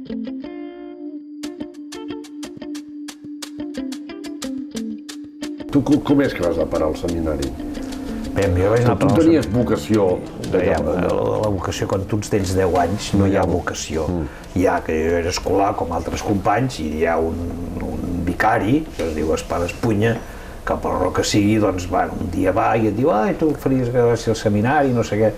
Tu com és que vas a parar al seminari? Bé, jo vaig anar a Tu tenies vocació? La vocació, quan tu tens 10 anys, no hi ha vocació. Hi ha que jo era escolar, com altres companys, i hi ha un vicari, que es diu Espar Espunya, que per raó que sigui, doncs, un dia va i et diu «Ai, tu faries que vagi al seminari, no sé què».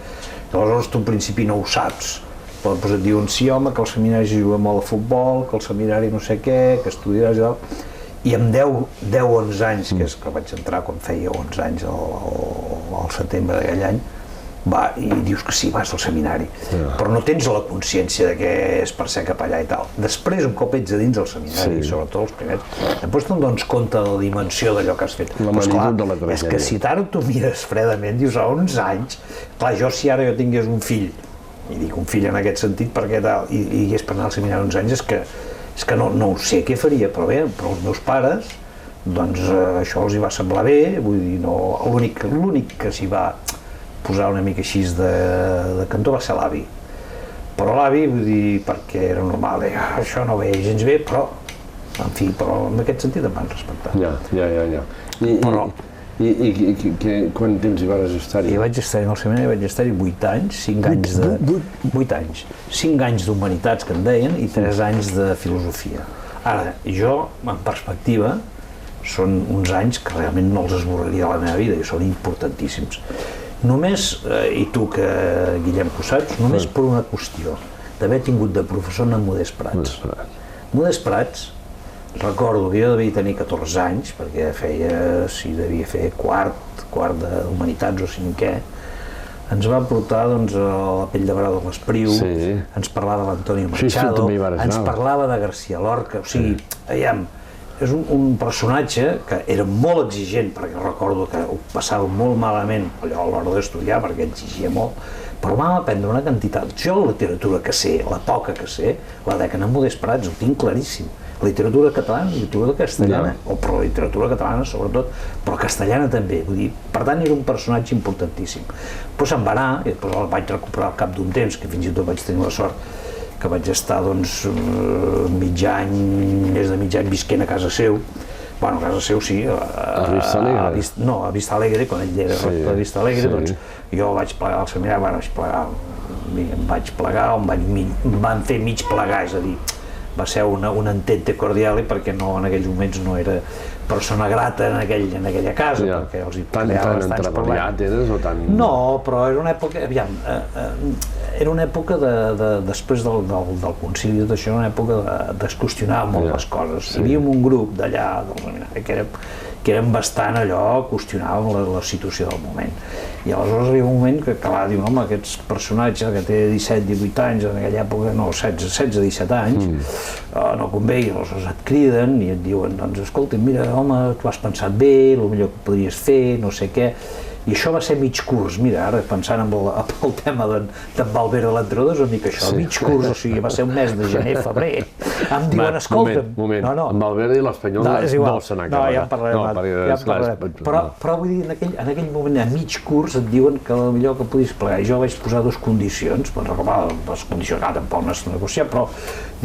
Aleshores tu al principi no ho saps, però et diuen «Sí, home, que al seminari es juga molt a futbol, que al seminari no sé què, que estudiaràs i tal». I amb 10-11 anys, que és que vaig entrar quan feia 11 anys al setembre d'aquell any, i dius que sí, vas al seminari, però no tens la consciència de que és per ser cap allà i tal. Després, un cop ets a dins del seminari, sobretot els primers, després te'n dones compte de la dimensió d'allò que has fet. La magnitud de la tragèdia. És que si ara tu mires fredament, dius, a 11 anys, clar, jo si ara jo tingués un fill, i dic un fill en aquest sentit perquè tal, i hagués per anar al seminari 11 anys, és que no ho sé què faria, però bé, però els meus pares, doncs això els hi va semblar bé, vull dir, l'únic que s'hi va posar una mica així de cantó va ser l'avi. Però l'avi, vull dir, perquè era normal, això no ve gens bé, però, en fi, però en aquest sentit em van respectar. Ja. I quant temps hi vas estar-hi? I vaig estar-hi al seminari, vaig estar-hi 8 anys, 5 anys de... 8 anys. 5 anys d'humanitats, que en deien, i 3 anys de filosofia. Ara, jo, en perspectiva, són uns anys que realment no els esborraria de la meva vida i són importantíssims. Només, i tu que, Guillem, que ho saps, només per una qüestió d'haver tingut de professor en Modest Prats. Modest Prats, recordo que jo devia tenir 14 anys, perquè devia fer quart d'Humanitats o cinquè, ens va portar a la Pell de Brau de l'Espriu, ens parlava de l'Antonio Machado, ens parlava de García Lorca, o sigui, és un personatge que era molt exigent, perquè recordo que ho passava molt malament allò a l'hora d'estudiar, perquè exigia molt, però vam aprendre una quantitat. Jo la literatura que sé, la poca que sé, la dècada en Modest Prats, ho tinc claríssim. Literatura catalana, literatura castellana, però literatura catalana sobretot, però castellana també, vull dir, per tant era un personatge importantíssim. Després se'n va anar, i després el vaig recuperar al cap d'un temps, que fins i tot vaig tenir la sort que vaig estar, doncs, més de mig any visquent a casa seu, a casa seu sí, a Vista Alegre? No, a Vista Alegre, quan ell era rector de Vista Alegre, doncs jo vaig plegar al seminari, em vaig plegar, em van fer mig plegar, és a dir, va ser un entente cordial perquè en aquells moments no era persona grata en aquella casa, perquè els hi creava bastants problemes. No, però era una època, era una època després del concili, tot això, una època de qüestionar molt les coses. Hi havia un grup d'allà, que eren bastant allò, qüestionaven la situació del moment. I aleshores hi havia un moment que, clar, diuen, home, aquests personatges que té 17-18 anys, en aquella època, no, 16-17 anys, no convé, i aleshores et criden i et diuen, doncs, escolta, mira, home, tu has pensat bé, el millor que podries fer, no sé què, i això va ser mig curs, mira, ara pensant en el tema d'en Valverde l'entrenador, és una mica això, mig curs, o sigui, va ser un mes de gener, febrer, em diuen, escolta'm... Moment, en Valverde i l'Espanyol no se n'ha acabat. No, ja en parlarem, però vull dir, en aquell moment, a mig curs, et diuen que el millor que podies plegar, i jo vaig posar dues condicions, les condicions, tampoc no has de negociar, però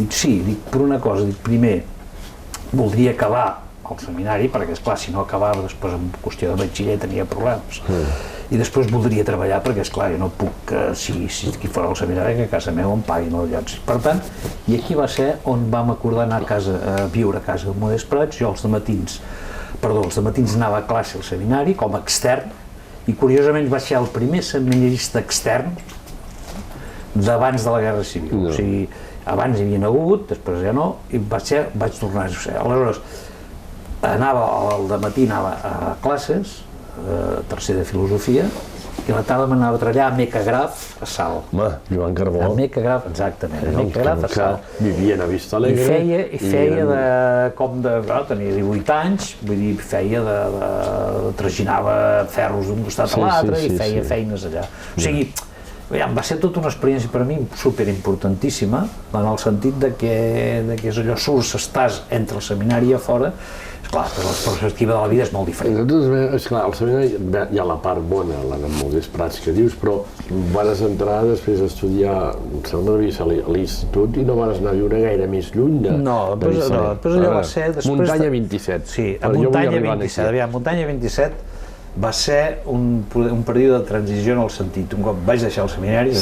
dic sí, per una cosa, primer, voldria acabar al seminari, perquè, esclar, si no acabava després en qüestió de batxiller tenia problemes. I després voldria treballar, perquè, esclar, jo no puc, si aquí fora al seminari, que a casa meva em paguin els llocs. Per tant, i aquí va ser on vam acordar anar a viure a casa de Modest Prats. Jo els dematins anava a classe al seminari com a extern, i curiosament vaig ser el primer seminarista extern d'abans de la Guerra Civil. O sigui, abans hi havia hagut, després ja no, i vaig tornar a ser. Aleshores, al dematí anava a classes, tercer de filosofia, i a la tarda m'anava a treballar a Mecagraf, a Salt. Home, Joan Carbó. A Mecagraf, exactament, a Mecagraf, a Salt. Vivien a Vista Alegre. I feia tenia 18 anys, vull dir, traginava ferros d'un costat a l'altre i feia feines allà. O sigui, Va ser tota una experiència per a mi superimportantíssima, en el sentit que és allò, surts, estàs entre el seminari i a fora, esclar, la perspectiva de la vida és molt diferent. Esclar, al seminari hi ha la part bona, la de Modest Prats que dius, però vas entrar després a estudiar, em sembla que a l'institut, i no vas anar a viure gaire més lluny de després allò va ser... Muntanya 27. Sí, a Muntanya 27, aviam, Muntanya 27 va ser un període de transició en el sentit, un cop vaig deixar el seminari,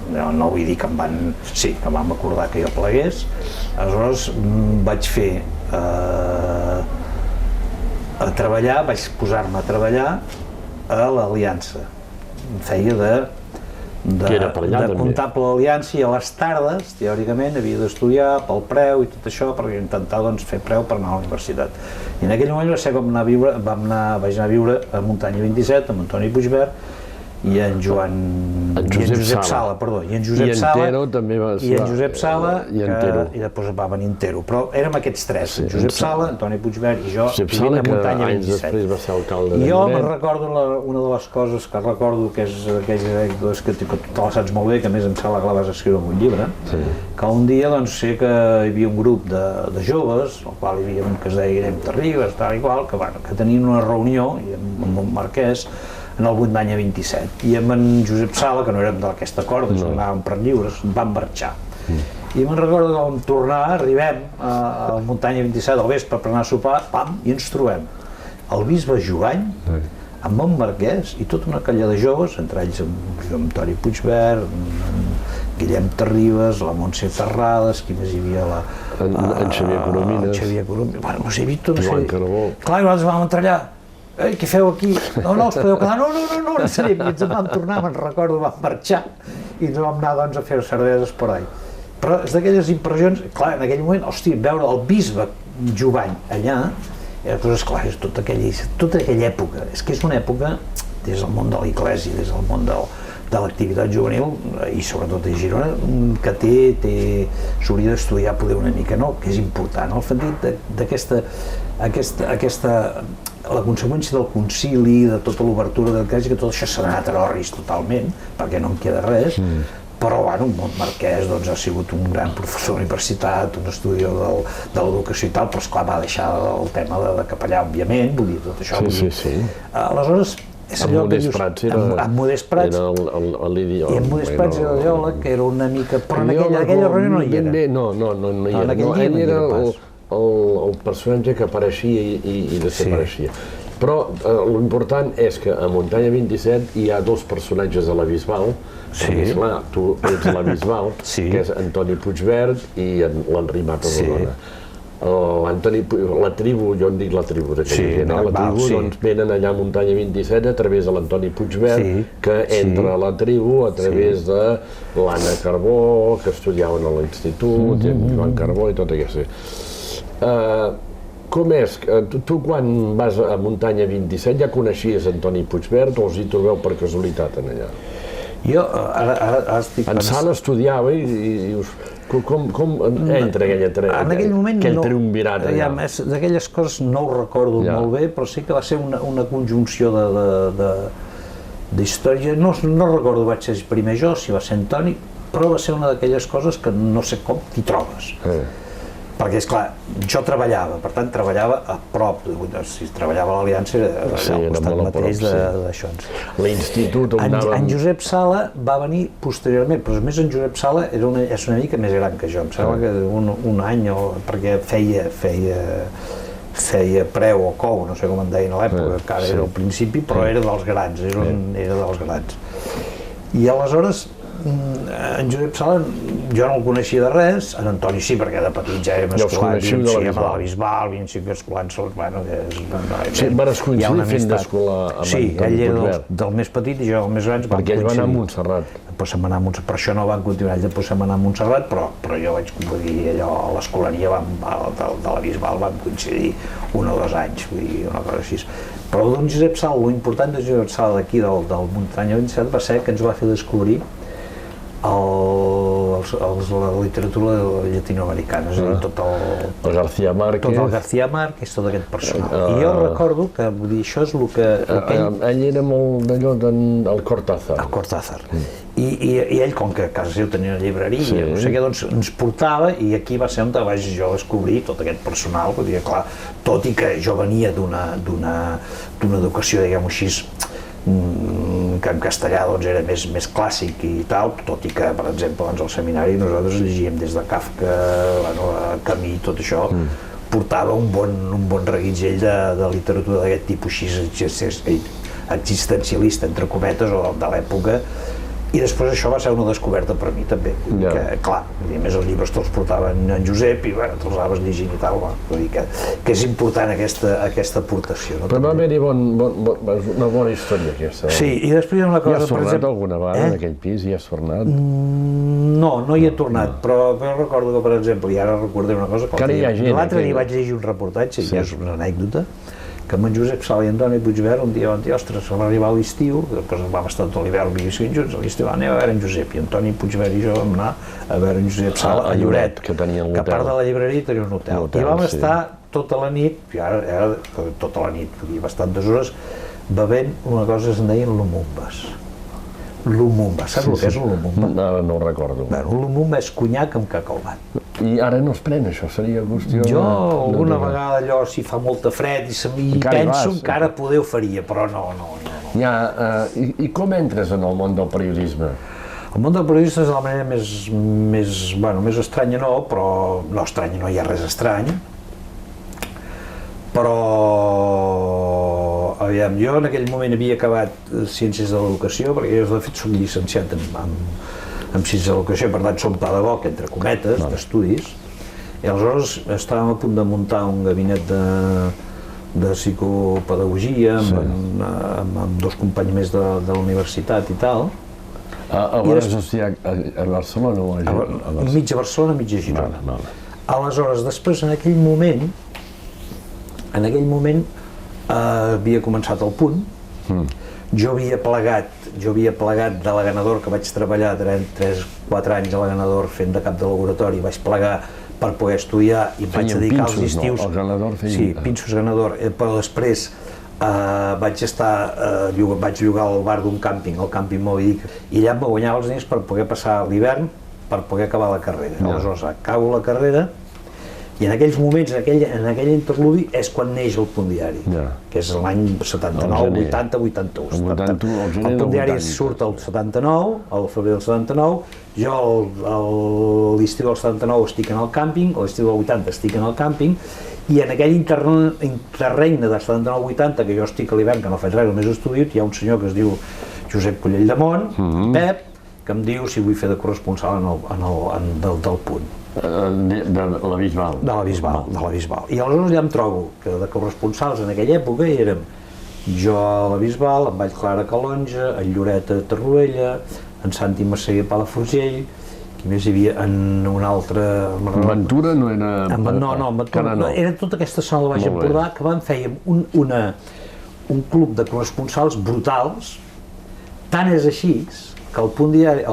no vull dir que em van... Sí, que vam acordar que jo plegués, aleshores vaig fer a treballar, vaig posar-me a treballar a l'Aliança. Feia de comptable a l'Aliança, i a les tardes, teòricament, havia d'estudiar pel preu i tot això, perquè intentar fer preu per anar a la universitat. I en aquell moment va ser com vaig anar a viure a Muntanya 27, amb Antoni Puigvert, i en Josep Sala, i en Josep Sala, i després va venir Entero, però érem aquests tres, Josep Sala, Antoni Puigvert i jo, vivint a Muntanya 27. I jo me'n recordo, una de les coses que recordo, que és aquelles anècdotes que tu te les saps molt bé, que a més em sembla que la vas escriure en un llibre, que un dia sé que hi havia un grup de joves, al qual hi havia un que es deia Guillem Terribas, tal i qual, que tenien una reunió amb un marquès en el Muntanya 27, i amb en Josep Sala, que no érem d'aquesta corda, anàvem per lliures, vam marxar. I me'n recordo que vam tornar, arribem al Muntanya 27 al vespre per anar a sopar, i ens trobem el bisbe Jovany, amb en Marquès i tota una colla de joves, entre ells amb Antoni Puigvert, Guillem Terribas, la Montse Terrades, qui més hi havia, en Xavier Coromines, bueno, no sé, Víctor, no sé. Joan Carbó. Clar, nosaltres vam entrar allà. Què feu aquí? No, us podeu quedar? No, en sèrio, i ens en vam tornar, me'n recordo, vam marxar i ens vam anar a fer cerveses per ahí. Però és d'aquelles impressions, clar, en aquell moment, hòstia, veure el bisbe Jovany allà, doncs esclar, és tota aquella època, és que és una època, des del món de l'església, des del món de l'activitat juvenil, i sobretot a Girona, que s'hauria d'estudiar poder una mica, no? Que és important, el sentit d'aquesta la conseqüència del concili, de tota l'obertura de l'església, que tot això s'ha anat a l'orris totalment, perquè no en queda res, però bueno, Montmarquès ha sigut un gran professor de universitat, un estudiador de l'educació i tal, però esclar va deixar el tema de capellà, òbviament, vull dir, tot això. Aleshores, és allò que dius, amb Modest Prats, i amb Modest Prats era l'Olla, que era una mica, però en aquella reunió no hi era. No hi era, ell era el personatge que apareixia i desapareixia. Però l'important és que a Muntanya 27 hi ha dos personatges de la Bisbal, perquè esclar, tu ets la Bisbal, que és Antoni Puigvert i l'Enric Matos Rodona. La tribu, jo en dic la tribu d'aquella gent, la tribu doncs venen allà a Muntanya 27 a través de l'Antoni Puigvert, que entra a la tribu a través de l'Anna Carbó, que estudiaven a l'institut, en Joan Carbó i tot això. Com és? Tu quan vas a Muntanya 27 ja coneixies Antoni Puigvert o us hi trobeu per casualitat en allà? Jo ara estic... En Sala estudiava i dius... Com entra aquell triumvirat allà? D'aquelles coses no ho recordo molt bé, però sí que va ser una conjunció d'història. No recordo, vaig ser primer jo, si va ser Antoni, però va ser una d'aquelles coses que no sé com t'hi trobes. Perquè, esclar, jo treballava, per tant, treballava a prop, si treballava a l'Aliança era al costat mateix d'això. L'institut on anàvem... En Josep Sala va venir posteriorment, però a més en Josep Sala és una mica més gran que jo, em sembla que un any, perquè feia preu o cou, no sé com en deien a l'època, encara era al principi, però era dels grans, era dels grans. I aleshores, en Josep Sala jo no el coneixia de res, en Antoni sí, perquè de petit ja érem escolans, a la Bisbal, vint cinc escolans, bueno, sí, vares coincidir fent d'escolar amb Antoni Puigvert. Ell era del més petit i jo el més gran. Perquè ell va anar a Montserrat. Després se'n va anar a Montserrat, per això no van continuar, ell després se'n va anar a Montserrat, però jo vaig dir allò, a l'escolania de la Bisbal vam coincidir 1 o 2 anys, vull dir, una cosa així. Però d'un Josep Sala, l'important de Josep Sala d'aquí, del Muntanya 27, va ser que ens va fer descobrir la literatura llatinoamericana, és a dir, tot el García Márquez, tot aquest personal. I jo recordo que, vull dir, això és el que... Ell era molt d'allò del Cortázar. El Cortázar. I ell, com que a casa seu tenia una llibreria, no sé què, doncs ens portava, i aquí va ser on vaig jo descobrir tot aquest personal, vull dir, clar, tot i que jo venia d'una educació, diguem-ho així, que en castellà doncs, era més clàssic i tal, tot i que, per exemple, al seminari nosaltres llegíem des de Kafka, Camus, tot això, portava un bon reguitzell de literatura d'aquest tipus així existencialista, entre cometes, o de l'època, i després això va ser una descoberta per mi també, que clar, a més els llibres te'ls portaven en Josep i bueno, te'ls anaves llegint i tal, vull dir que és important aquesta aportació. Però va haver-hi una bona història aquesta. Sí, i després hi ha una cosa... I has tornat alguna vegada en aquell pis? Hi has tornat? No hi he tornat, però recordo que, per exemple, i ara recordaré una cosa, l'altre dia vaig llegir un reportatge, i és una anècdota, que amb en Josep Sala i Antoni Puigverd un dia van dir, ostres, va arribar a l'estiu, després vam estar tot l'hivern vivint junts, a l'estiu anem a veure en Josep, i Antoni Puigverd i jo vam anar a veure en Josep Sala a Lloret, que a part de la llibreria tenia un hotel, i vam estar tota la nit, i ara era tota la nit, bastantes hores, bevent una cosa que se'n deien lumumbes. Lumumba, saps el que és un lumumba? No ho recordo. Un lumumba és conyac amb cacaulat. I ara no es pren això, seria qüestió... Jo alguna vegada allò, si fa molta fred i penso que ara poder ho faria, però no. I com entres en el món del periodisme? El món del periodisme és de la manera més estranya no, però no estranya, no hi ha res estrany, però aviam, jo en aquell moment havia acabat Ciències de l'Educació, perquè jo de fet soc llicenciat en Ciències de l'Educació, per tant som pedagog, entre cometes, d'estudis, i aleshores estàvem a punt de muntar un gabinet de psicopedagogia amb dos companys més de la universitat i tal. Vas estudiar a Barcelona o a Girona? Mitja Barcelona, mitja Girona. Aleshores, després en aquell moment havia començat el Punt, jo havia plegat de la Ganador, que vaig treballar 3-4 anys a la Ganador fent de cap de laboratori, vaig plegar per poder estudiar i em vaig dedicar als estius... El Ganador feia... Sí, Pinsos Ganador, però després vaig llogar al bar d'un càmping, el càmping Moby Dick, i allà em guanyava els diners per poder passar l'hivern, per poder acabar la carrera. Aleshores, acabo la carrera, i en aquells moments, en aquell interludi, és quan neix el Punt Diari, que és l'any 79, 80, 81. El Punt Diari surt el 79, al febrer del 79, jo a l'estiu del 79 estic en el càmping, a l'estiu del 80 estic en el càmping, i en aquell interregne del 79-80, que jo estic a l'hivern, que no faig res, només estudio, hi ha un senyor que es diu Josep Collell de Mont, Pep, que em diu si vull fer de corresponsal del Punt. De la Bisbal. De la Bisbal. I aleshores ja em trobo que de corresponsals en aquella època érem jo a la Bisbal, en Vallclara a Calonja, en Lloret a Torroella, en Santi Massaguer a Palafrugell, qui més hi havia en un altre... Ventura no era... No, Ventura no. Era tota aquesta zona del Baix Empordà que vam fèiem un club de corresponsals brutals, tant és així que el Punt Diari, en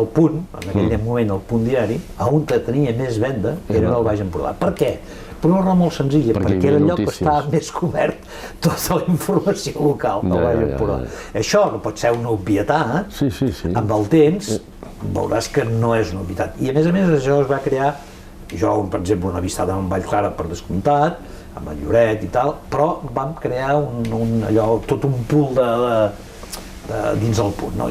aquell moment el Punt Diari, on tenia més venda era el Baix Empordà. Per què? Per una raó molt senzilla, perquè era el lloc que estava més cobert tota la informació local del Baix Empordà. Això que pot ser una obvietat, amb el temps veuràs que no és una obvietat. I a més això es va crear, jo per exemple una amistat amb Vallclara per descomptat, amb el Lloret i tal, però vam crear tot un pool dins el Punt, no?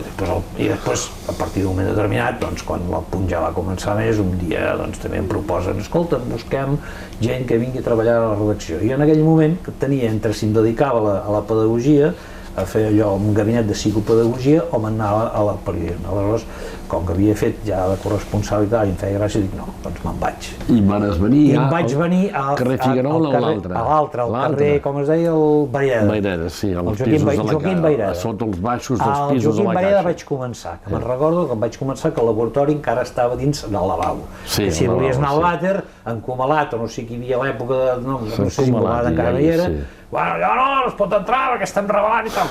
I després, a partir d'un moment determinat, quan el Punt ja va començar més, un dia també em proposen, escolta, busquem gent que vingui a treballar a la redacció. I en aquell moment tenia entre si em dedicava a la pedagogia, a fer allò, un gabinet de psicopedagogia, o m'anava a la periodisme. Aleshores, com que havia fet ja de corresponsalitat i em feia gràcia, dic no, doncs me'n vaig. I vas venir vaig venir al carrer Figuerola o l'altre? A l'altre, al carrer, com es deia, el Vaireda. Vaireda, sí, als pisos de la casa, a sota els baixos dels pisos de la Caixa. Al Joaquim Vaireda vaig començar, que me'n recordo que vaig començar que el laboratori encara estava dins del lavabo. Si volies anar al vàter, encomalat, o no sé qui hi havia a l'època, no sé si encomalat encara no hi era, bueno, no es pot entrar perquè estem revelant i tal,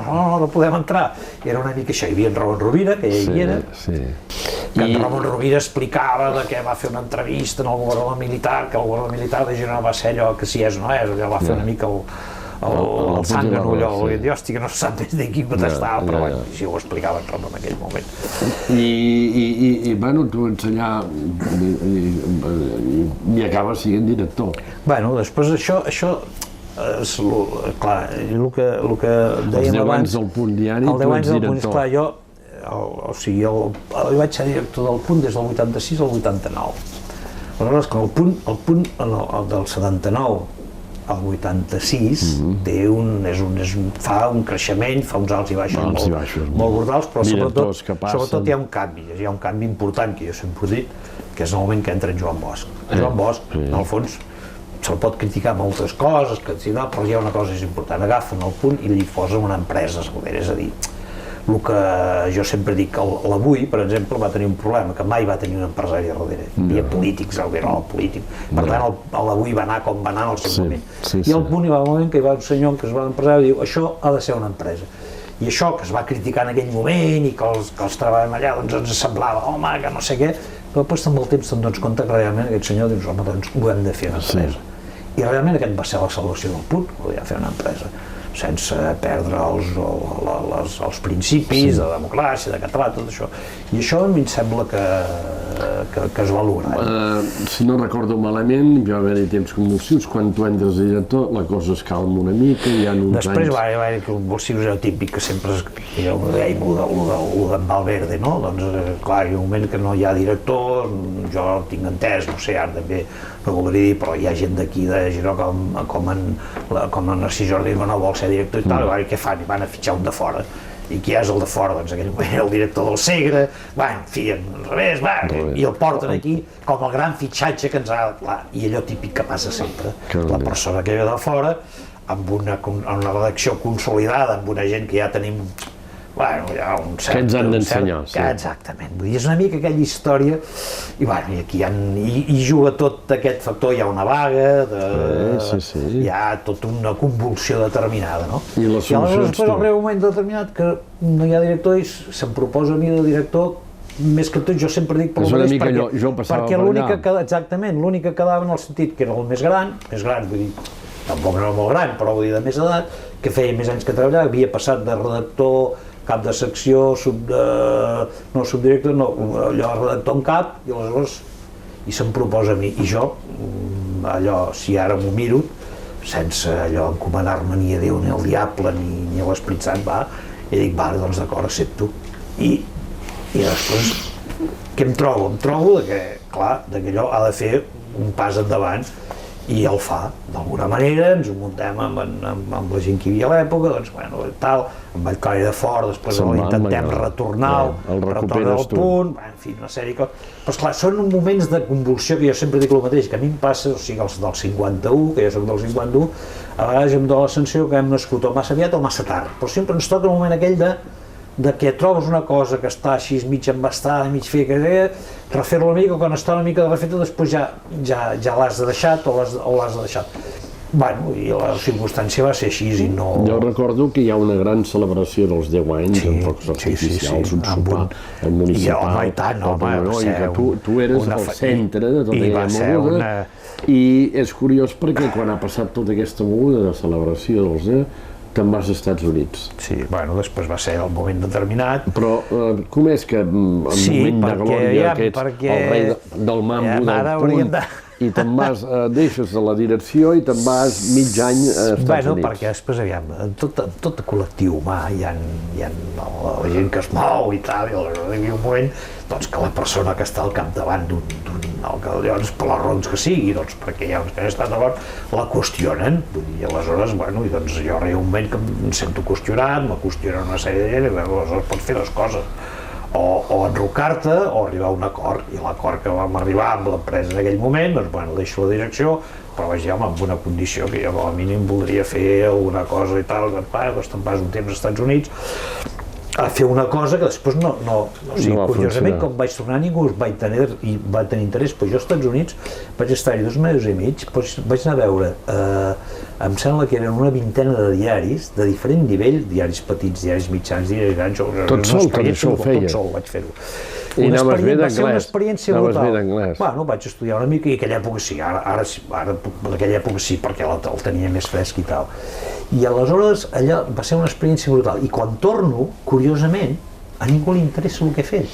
no podem entrar. Era una mica això, hi havia en Raúl Rovira, que ja hi era, Que en Ramon Rovira explicava que va fer una entrevista en el governador militar, que el governador militar de Girona va ser allò que si és o no és, allò va fer una mica el Zángano, allò, i hòstia, que no sap des de qui contestava, però bueno, si ho explicava en Ramon en aquell moment. I bueno, tu ensenyar i acabes sent director. Bueno, després això és, clar, el que dèiem abans... Els 10 anys del Punt diari, tu ets director. Clar, jo vaig ser director del Punt des del 86 al 89. Aleshores, que el Punt del 79 al 86 fa un creixement, fa uns alts i baixos molt brutals, però sobretot hi ha un canvi important que jo sempre he dit, que és el moment que entra en Joan Bosch. Joan Bosch, en el fons, se'l pot criticar moltes coses, però hi ha una cosa important, agafen el Punt i li posen una empresa a darrere, és a dir, el que jo sempre dic, l'Avui, per exemple, va tenir un problema, que mai va tenir un empresari a darrere, hi havia polítics, per tant l'Avui va anar com va anar en el seu moment, i al Punt hi va un moment que hi va un senyor que es va empresari i diu, això ha de ser una empresa, i això que es va criticar en aquell moment i que els treballen allà doncs ens semblava, home, que no sé què, però després amb el temps te'n dones compte que realment aquest senyor dius, home, doncs ho hem de fer una empresa, i realment aquest va ser la salvació del Punt, volia fer una empresa, sense perdre els principis de democràcia, de català, tot això. I això a mi em sembla que es va lograr. Si no recordo malament, hi va haver temps convulsius, quan tu entres de director la cosa es calma una mica, hi ha uns Després va haver convulsius, és el típic que sempre ho dèiem, d'en Valverde, no? Doncs clar, hi ha un moment que no hi ha director, jo el tinc entès, no sé, ara també no voldria dir, però hi ha gent d'aquí de Girona com en Narcís Jordi que no vol ser director i tal, i què fan? I van a fitxar un de fora. I qui és el de fora? Doncs aquell moment era el director del Segre, en fi, al revés, i el porten aquí com el gran fitxatge que ens ha... I allò típic que passa sempre, la persona que ve de fora, amb una redacció consolidada, amb una gent que ja tenim... Hi ha un cert... Que ens han d'ensenyar, sí. Exactament, vull dir, és una mica aquella història, i aquí hi juga tot aquest factor, hi ha una vaga, hi ha tota una convulsió determinada, no? I la solució aleshores, després, al moment determinat, que no hi ha director i se'm proposa a mi de director, més que tot, jo sempre dic pel mateix, perquè l'únic que quedava en el sentit que era el més gran, vull dir, tampoc no era molt gran, però vull dir, de més edat, que feia més anys que treballava, havia passat de redactor, cap de secció, subdirector, redactor en cap, i aleshores se'm proposa a mi, i jo, si ara m'ho miro, sense encomanar-me ni a Déu ni al diable ni a l'Esperit Sant, i dic, doncs d'acord, accepto. I després, què em trobo? Em trobo que allò ha de fer un pas endavant, i el fa, d'alguna manera, ens ho muntem amb la gent que hi havia a l'època, doncs, amb el Coll de Fort, després intentem retornar, retornar al Punt, en fi, una sèrie de coses. Però esclar, són moments de convulsió que jo sempre dic el mateix, que a mi em passa, o sigui, els del 51, que jo soc del 51, a vegades em dóna la sensació que hem nascut o massa aviat o massa tard, però sempre ens toca el moment aquell de que trobes una cosa que està així mig embastada, mig feta, refer-la una mica, quan està una mica de refeta, després ja l'has deixat o l'has deixat. I la circumstància va ser així i no... Jo recordo que hi ha una gran celebració dels 10 anys amb focs artificials, un sopar municipal, i que tu eres el centre de tota aquella moguda, i és curiós perquè quan ha passat tota aquesta moguda de celebració dels 10, te'n vas als Estats Units. Sí, després va ser el moment determinat. Però com és que el moment de glòria que ets el rei del mambo del Punt i te'n vas, deixes de la direcció i te'n vas mig any als Estats Units? Perquè després, aviam, tot col·lectiu humà, hi ha la gent que es mou i tal, i hi ha un moment que la persona que està al capdavant llavors, per les raons que sigui, perquè hi ha uns que han estat d'acord, la qüestionen, i aleshores, jo hi ha un moment que em sento qüestionat, me qüestionen una sèrie de gent, i aleshores pots fer dues coses, o enrocar-te o arribar a un acord, i l'acord que vam arribar amb l'empresa en aquell moment, deixo la direcció, però amb una condició que jo com a mínim voldria fer alguna cosa i tal, doncs te'n vas un temps als Estats Units, a fer una cosa que després curiosament, com vaig tornar, ningú va tenir interès, però jo als Estats Units vaig estar-hi 2 mesos i mig, vaig anar a veure em sembla que eren una vintena de diaris, de diferent nivell, diaris petits, diaris mitjans, diaris grans... Tot sol, tot això ho feia. Tot sol vaig fer-ho. I anaves bé d'anglès. Va ser una experiència brutal. Anaves bé d'anglès. Bueno, vaig estudiar una mica i aquella època sí, ara en aquella època sí, perquè el tenia més fresc i tal. I aleshores allà va ser una experiència brutal. I quan torno, curiosament, a ningú li interessa el que he fet.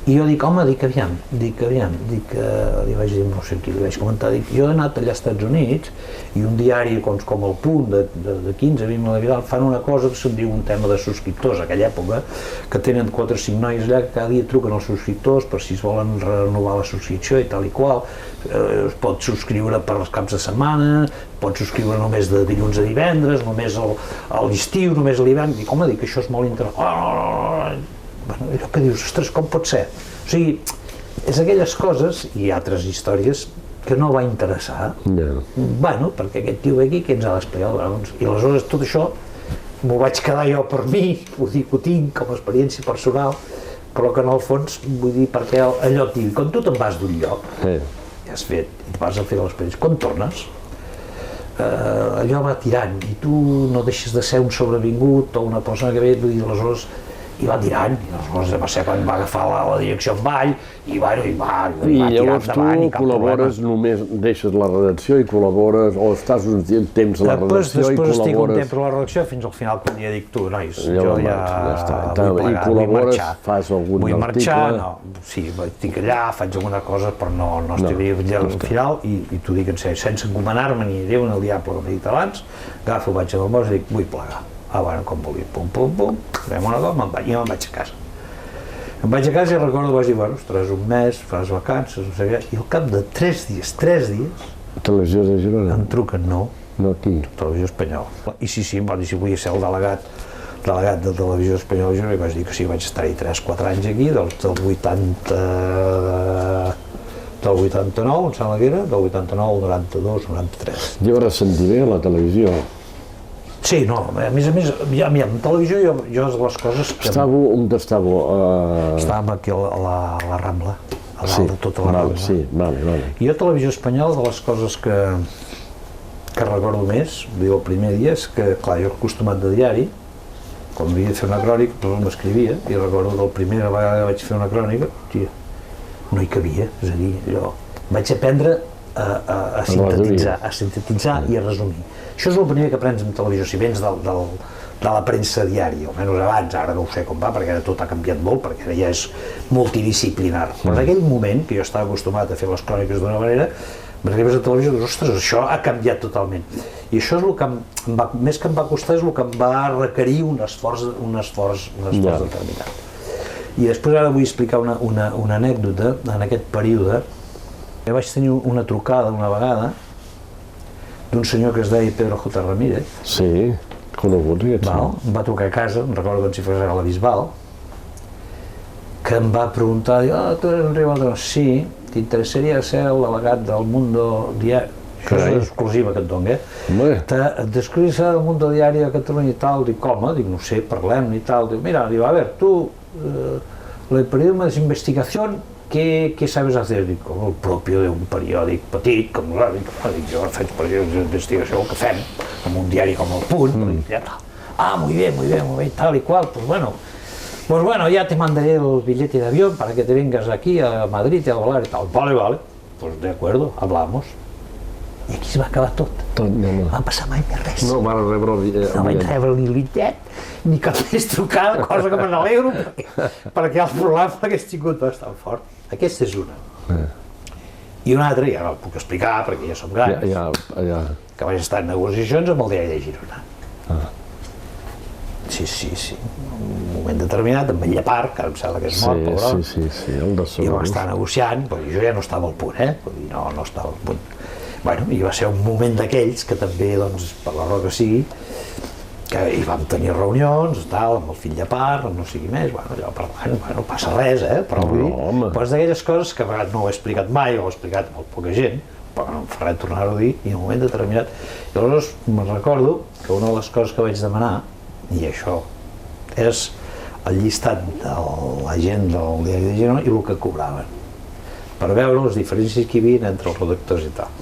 I jo dic, home, li vaig dir, no sé qui, li vaig comentar, jo he anat allà als Estats Units i un diari com el Punt, de 15-20 mil·ligrams, fan una cosa que se'n diu un tema de subscriptors, a aquella època, que tenen 4 o 5 nois allà que cada dia truquen als subscriptors per si es volen renovar la subscripció i tal i qual, es pot subscriure per els caps de setmana, pot subscriure només de dilluns a divendres, només a l'estiu, només a l'hivern, dic, home, això és molt interessant. Bueno, allò que dius, ostres, com pot ser? O sigui, és aquelles coses i altres històries que no va interessar. Bueno, perquè aquest tio ve aquí, què ens ha d'explicar? I aleshores tot això m'ho vaig quedar jo per mi, ho tinc com a experiència personal, però que en el fons, vull dir, perquè allò et diu, quan tu te'n vas d'un lloc, ja has fet, i vas a fer l'experiència, quan tornes, allò va tirant, i tu no deixes de ser un sobrevingut o una persona que ve, vull dir, aleshores, i va tirant, i aleshores va ser quan va agafar la direcció en vall, i va tirar endavant i cap problema. I llavors tu col·labores, només deixes la redacció i col·labores, o estàs un temps a la redacció i col·labores... Després estic un temps a la redacció fins al final quan ja dic, tu, nois, jo ja vull plegar, vull marxar. Fas algun article? Vull marxar, no, sí, estic allà, faig alguna cosa, però no estic al final, i t'ho dic en sèrio, sense encomanar-me ni Déu ni el diable, com he dit abans, agafo, vaig a l'almorz i dic, vull plegar. Bueno, com vulgui, pum, fem una cosa, i me'n vaig a casa. Em vaig a casa i recordo, vaig dir, bueno, ostres, un mes, fas vacances, no sé què, i al cap de 3 dies, Televisió de Girona? em truquen, no, aquí. Televisió Espanyola. I sí, em va dir si volia ser el delegat de Televisió Espanyola de Girona, i vaig dir que sí, vaig estar-hi 3-4 anys aquí, del 89, em sembla que era, del 89 al 92, 93. Jo ressentir bé a la televisió. Sí, no, a més, ja, en televisió jo les coses que... On estàveu? Estàvem aquí a la Rambla, a dalt de tota la Rambla. Sí, vale. I a Televisió Espanyola, de les coses que recordo més, el primer dia, és que, clar, jo acostumat de diari, quan havia de fer una crònica, doncs m'escrivia, i recordo que la primera vegada que vaig fer una crònica, tia, no hi cabia, és a dir, jo vaig aprendre a sintetitzar i a resumir. Això és el primer que aprens en televisió, si vens de la premsa diària, almenys abans, ara no ho sé com va, perquè ara tot ha canviat molt, perquè ara ja és multidisciplinar. Però en aquell moment, que jo estava acostumat a fer les cròniques d'una manera, m'arribes a televisió i dius, ostres, això ha canviat totalment. I això és el que, més que em va costar, és el que em va requerir un esforç determinat. I després ara vull explicar una anècdota en aquest període. Jo vaig tenir una trucada una vegada d'un senyor que es deia Pedro J. Ramírez. Sí, conegut aquest senyor. Em va trucar a casa, em recordo com si fos a la Bisbal, que em va preguntar, tu eres Enric Baltaró? Sí, t'interessaria ser el delegat del Mundo Diari? Això és exclusiva que et dono, T'escrius del Mundo Diari de Catalunya i tal, dic, com? Dic, no sé, parlem i tal. Dic, mira, a ver, tu, el periodismo de investigación, ¿qué sabes hacer? Dic, com el propio d'un periòdic petit, com jo faig periòdics d'investigació, el que fem, en un diari com el Punt, ja tal. Muy bien, tal y cual, pues bueno, ya te mandaré el billete de avión para que te vengas aquí a Madrid y a volar y tal. Vale, pues de acuerdo, hablamos. I aquí es va acabar tot. No va passar mai més res. No va rebre el bitllet. No vaig rebre ni bitllet, ni cap més trucada, cosa que me n'alegro, perquè el problema hagués tingut bastant fort. Aquesta és una. I una altra, ja no puc explicar, perquè ja som grans, que vaig estar en negociacions amb el diari de Girona. Sí. Un moment determinat, amb el Llepar, que em sembla que és mort, però... Sí, el de Soros. I vam estar negociant, però jo ja no estava al Punt, Vull dir, no estava al Punt. Bueno, i va ser un moment d'aquells que també, doncs, per la raó que sigui, que hi vam tenir reunions, tal, amb el fill de part, amb no sigui més, allò parlant, no passa res, però vull dir, doncs d'aquelles coses que a vegades no ho he explicat mai, o ho he explicat amb poca gent, però no em fa res tornar-ho a dir, i en un moment determinat. I aleshores me'n recordo que una de les coses que vaig demanar, i això és el llistat de la gent del diari de Girona i el que cobraven, per veure les diferències que hi havia entre els redactors i tal.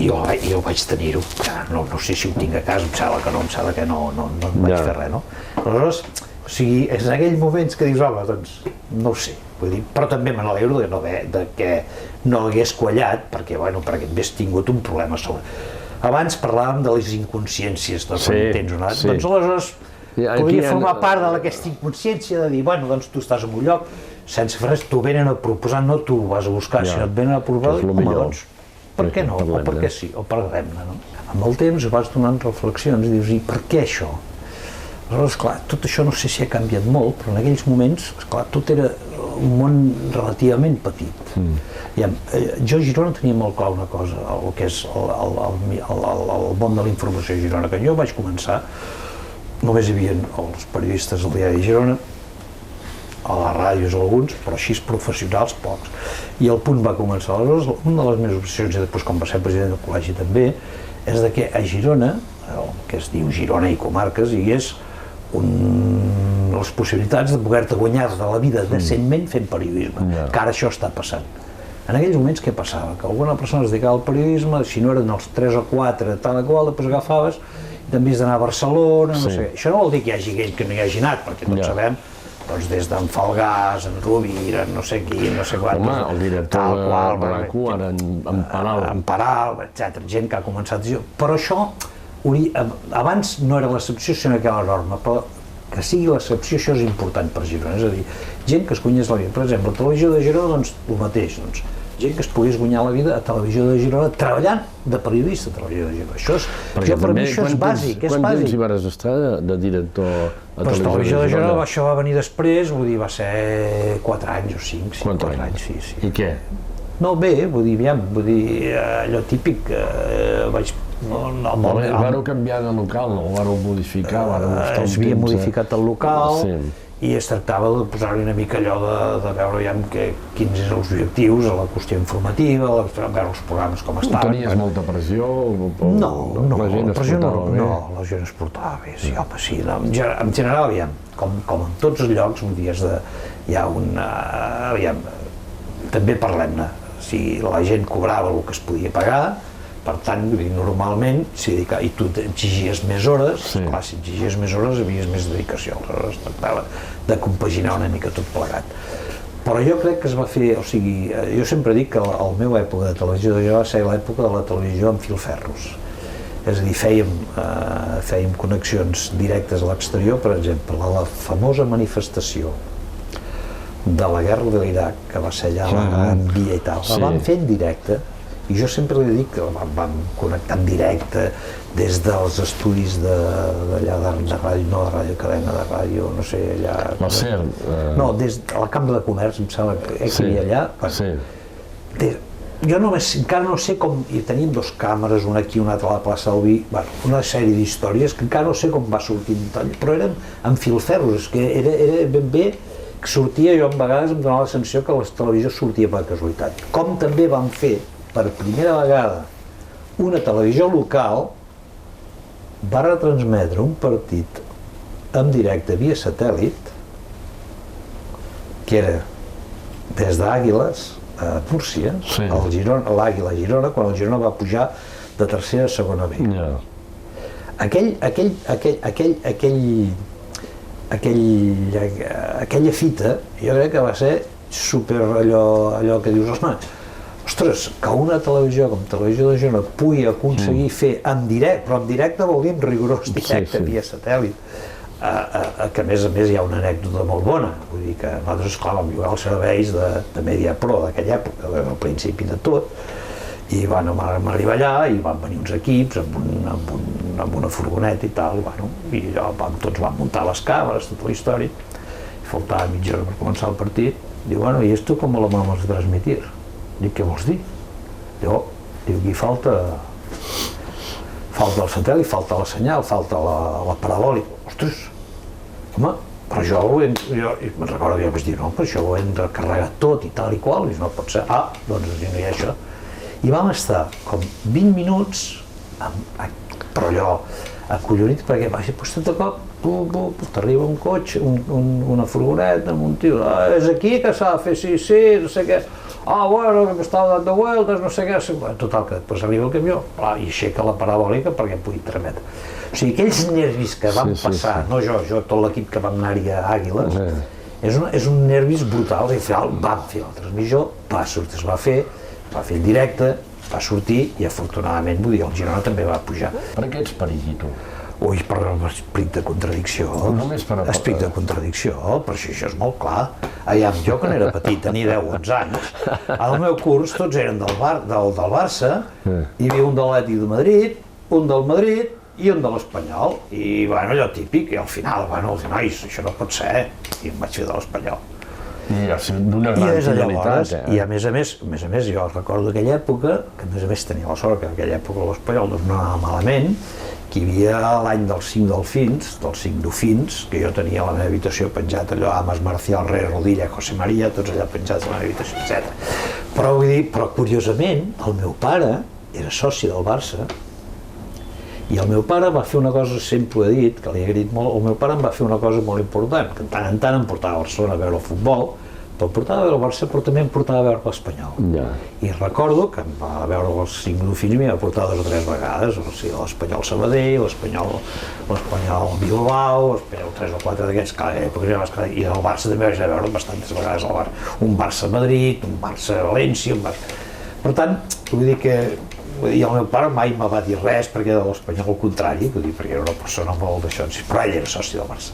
I jo vaig tenir-ho, no sé si ho tinc a casa, em sembla que no en vaig fer res, no? Aleshores, o sigui, és en aquells moments que dius, home, doncs, no ho sé, vull dir, però també me n'alegro de que no hagués quallat, perquè hagués tingut un problema a sobre. Abans parlàvem de les inconsciències, doncs, quan tens una... Doncs aleshores, podria formar part d'aquesta inconsciència de dir, bueno, doncs tu estàs en un lloc, sense res, t'ho venen a proposar, no tu ho vas a buscar, sinó et venen a proposar, home, doncs, per què no, o per què sí, o parlem-ne, no? Amb el temps vas donant reflexions i dius, i per què això? Aleshores, clar, tot això no sé si ha canviat molt, però en aquells moments, clar, tot era un món relativament petit. Jo a Girona tenia molt clar una cosa, el que és el món de la informació a Girona, que jo vaig començar, només hi havia els periodistes del diari de Girona, a les ràdios alguns, però així professionals pocs, i el Punt va començar. Aleshores, una de les meves obsessions, i després quan va ser president del col·legi també, és que a Girona, el que es diu Girona i comarques, hi hagués les possibilitats de poder-te guanyar de la vida decentment fent periodisme, que ara això està passant. En aquells moments què passava? Que alguna persona es dedicava al periodisme, si no eren els 3 o 4, tal i qual, després agafaves i també has d'anar a Barcelona, no sé. Això no vol dir que hi hagi gent que no hi hagi anat, perquè tots sabem, doncs des d'en Falgàs, en Rovira, no sé qui, no sé quant... Home, el director de RAC1, ara en Paral. En Paral, etc. Gent que ha començat... Però això, abans no era l'excepció, sinó que era la norma, però que sigui l'excepció, això és important per Girona. És a dir, gent que es guanyés la vida. Per exemple, a Televisió de Girona, doncs, el mateix. Gent que es pogués guanyar la vida a Televisió de Girona treballant de periodista a Televisió de Girona. Això per mi això és bàsic, és bàsic. Quant temps hi vas estar de director a Televisió de Girona? Això va venir després, vull dir, va ser 4 anys o 5, 4 anys, sí. I què? No, bé, vull dir, allò típic, vaig... Vareu canviar de local, no? O vareu modificar, vareu estar un temps... S'havia modificat el local i es tractava de posar-hi una mica allò de veure quins eren els objectius, la qüestió informativa, veure els programes com estaven... Tenies molta pressió? No, la gent es portava bé, sí, home, sí. En general, com en tots els llocs, vull dir, hi ha una... També parlem-ne, si la gent cobrava el que es podia pagar, per tant, normalment, i tu exigies més hores, clar, si exigies més hores havies més dedicació, aleshores es tractava de compaginar una mica tot plegat. Però jo crec que es va fer, o sigui, jo sempre dic que la meva època de televisió va ser l'època de la televisió amb filferros. És a dir, fèiem connexions directes a l'exterior, per exemple, la famosa manifestació de la guerra de l'Iraq, que va ser allà la Gran Via i tal, la vam fer en directe. I jo sempre li dic que vam connectar en directe des dels estudis d'allà de ràdio, no de ràdio, cadena de ràdio, no sé, allà... La SER? No, des de la Cambra de Comerç, em sembla que hi havia allà. Jo encara no sé com... I teníem 2 càmeres, una aquí i una altra a la plaça del Vi, una sèrie d'històries que encara no sé com va sortir en detall, però eren amb filferros, que era ben bé que sortia, jo a vegades em donava la sensació que la televisió sortia per casualitat. Com també vam fer per primera vegada una televisió local va retransmetre un partit en directe via satèl·lit que era des d'Àguiles a Múrcia, l'Àguila Girona, quan el Girona va pujar de tercera a segona B. Aquella fita jo crec que va ser super allò que dius, ostres, que una televisió com Televisió de Girona pugui aconseguir fer en directe, però en directe vol dir en rigorós directe via satèl·lit, que a més hi ha una anècdota molt bona, vull dir que nosaltres, esclar, vam llogar els serveis de Mediapro d'aquella època, al principi de tot, i vam arribar allà i van venir uns equips amb una furgoneta i tal, i tots van muntar les càmeres, tota la història, i faltava mitja hora per començar el partit, diu, i esto com lo vamos a transmitir? Dic, què vols dir? Diu, aquí falta el satèl·lit, falta la senyal, falta la parabòlica. Ostres, home, però jo me'n recordo que jo vaig dir, no, però això ho hem de carregar tot i tal i qual, i no pot ser, doncs no hi ha això. I vam estar com 20 minuts, però allò, acollonit, perquè va ser, doncs de cop, t'arriba un cotxe, una furgoneta amb un tio, és aquí que s'ha de fer, sí, no sé què, bueno, que m'estava dando vueltas, no sé què, total, que després arriba el camió, i aixeca la parabòlica perquè pugui trametre. O sigui, aquells nervis que vam passar, no jo, tot l'equip que vam anar-hi a Àguiles, és un nervis brutal, i al final vam fer el transmissor, va sortir, es va fer en directe, va sortir i afortunadament, vull dir, el Girona també va pujar. Per què ets perillito? Ui, per l'esperit de contradicció. Només per Esperit de contradicció, però això és molt clar. Aviam, jo quan era petit, tenia 10 o 11 anys, al meu curs tots eren del Barça, hi havia un de l'Atlètic de Madrid, un del Madrid i un de l'Espanyol. I, bueno, allò típic, i al final, bueno, els nois, això no pot ser, i em vaig fer de l'Espanyol. I d'una gran fidelitat, I a més a més, jo recordo aquella època, que a més tenia la sort que en aquella època l'Espanyol no anava malament, que hi havia l'any dels 5 Dofins, que jo tenia a la meva habitació penjat allò, Amas, Marcial, Rey, Rodilla, José María, tots allà penjats a la meva habitació, etc. Però vull dir, curiosament, el meu pare era soci del Barça, i el meu pare va fer una cosa, sempre ho he dit, que li he agraït molt, el meu pare em va fer una cosa molt important, que de tant en tant em portava a Barcelona a veure el futbol, però em portava a veure el Barça, però també em portava a veure l'Espanyol. I recordo que em va veure els 5 Dofins i m'hi va portar 2 o 3 vegades, o sigui, l'Espanyol Sabadell, l'Espanyol Bilbao, 3 o 4 d'aquests, i el Barça també vaig veure bastantes vegades, un Barça-Madrid, un Barça-València, Per tant, vull dir que el meu pare mai me va dir res perquè de l'Espanyol al contrari, vull dir, perquè era una persona molt d'això, però ell era soci del Barça.